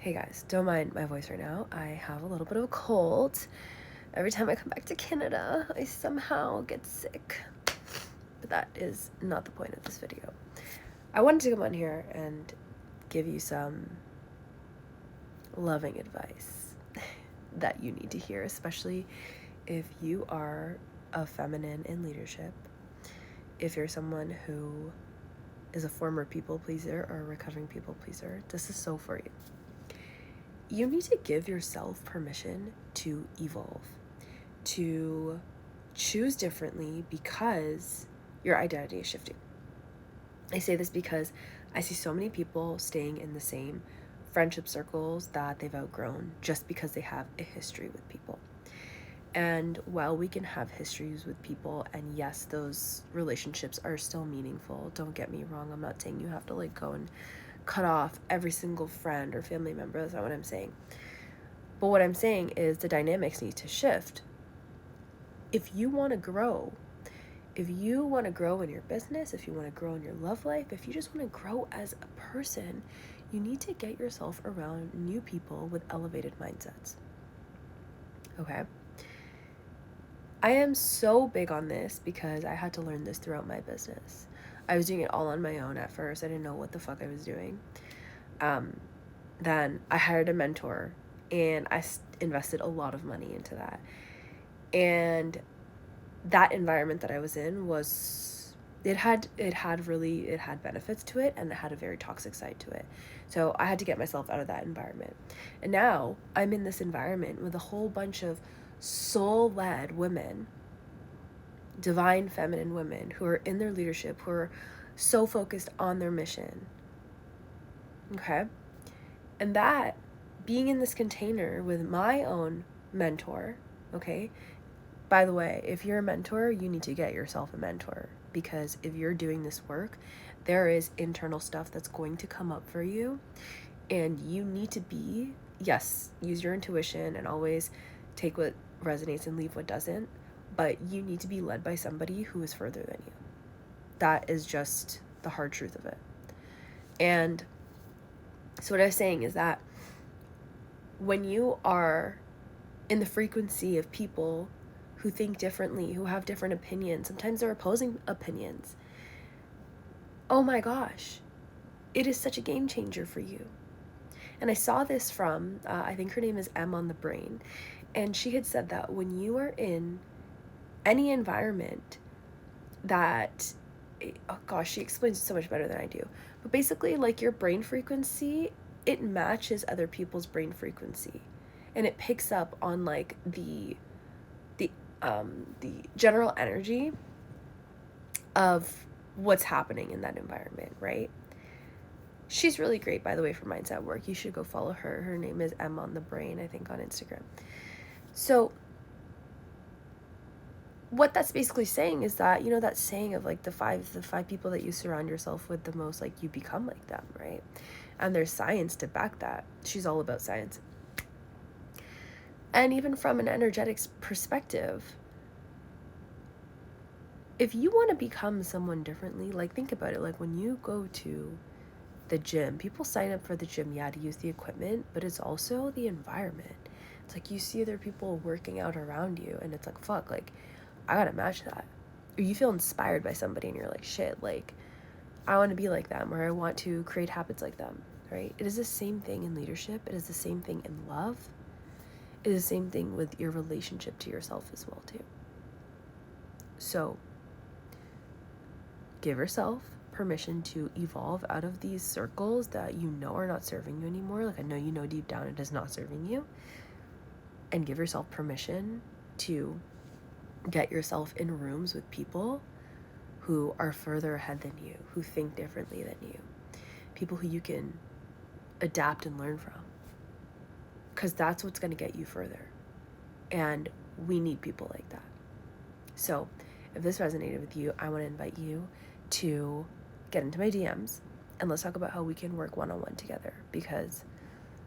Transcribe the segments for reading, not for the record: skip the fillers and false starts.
Hey guys, don't mind my voice right now. I have a little bit of a cold. Every time I come back to Canada, I somehow get sick. But that is not the point of this video. I wanted to come on here and give you some loving advice that you need to hear, especially if you are a feminine in leadership, if you're someone who is a former people pleaser or a recovering people pleaser. This is so for you. You need to give yourself permission to evolve, to choose differently because your identity is shifting. I say this because I see so many people staying in the same friendship circles that they've outgrown just because they have a history with people. And while we can have histories with people, and yes, those relationships are still meaningful, don't get me wrong, I'm not saying you have to go and cut off every single friend or family member. That's not what I'm saying. But what I'm saying is the dynamics need to shift. If you want to grow, if you want to grow in your business, if you want to grow in your love life, if you just want to grow as a person, you need to get yourself around new people with elevated mindsets. Okay? I am so big on this because I had to learn this throughout my business. I was doing it all on my own at first. I didn't know what the fuck I was doing. Then I hired a mentor and I invested a lot of money into that. And that environment that I was in was, it had benefits to it, and it had a very toxic side to it. So I had to get myself out of that environment. And now I'm in this environment with a whole bunch of soul-led women, divine feminine women who are in their leadership, who are so focused on their mission. Okay? And that, being in this container with my own mentor, okay? By the way, if you're a mentor, you need to get yourself a mentor, because if you're doing this work, there is internal stuff that's going to come up for you, and you need to be, yes, use your intuition and always take what resonates and leave what doesn't, but you need to be led by somebody who is further than you. That is just the hard truth of it. And so what I was saying is that when you are in the frequency of people who think differently, who have different opinions, sometimes they're opposing opinions, oh my gosh, it is such a game changer for you. And I saw this from, I think her name is M on the Brain, and she had said that when you are in any environment that, oh gosh, she explains it so much better than I do, but basically your brain frequency, it matches other people's brain frequency, and it picks up on the general energy of what's happening in that environment, right? She's really great, by the way, for mindset work. You should go follow her. Her name is M on the Brain, I think, on Instagram. So what that's basically saying is that, that saying of the five people that you surround yourself with the most, you become like them, right? And there's science to back that. She's all about science. And even from an energetics perspective, if you want to become someone differently, think about it. When you go to the gym, people sign up for the gym, yeah, to use the equipment, but it's also the environment. It's you see other people working out around you, and it's fuck, I gotta match that. Or you feel inspired by somebody and you're shit, I want to be like them, or I want to create habits like them, right? It is the same thing in leadership. It is the same thing in love. It is the same thing with your relationship to yourself as well, too. So give yourself permission to evolve out of these circles that you know are not serving you anymore. I know you know deep down it is not serving you. And give yourself permission to get yourself in rooms with people who are further ahead than you, who think differently than you, people who you can adapt and learn from, because that's what's going to get you further. And we need people like that. So if this resonated with you, I want to invite you to get into my DMs and let's talk about how we can work one-on-one together, because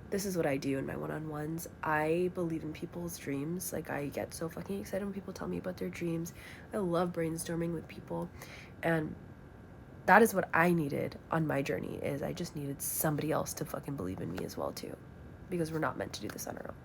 this is what I do in my one-on-ones. I believe in people's dreams. I get so fucking excited when people tell me about their dreams. I love brainstorming with people, and that is what I needed on my journey. Is I just needed somebody else to fucking believe in me as well, too. because we're not meant to do this on our own.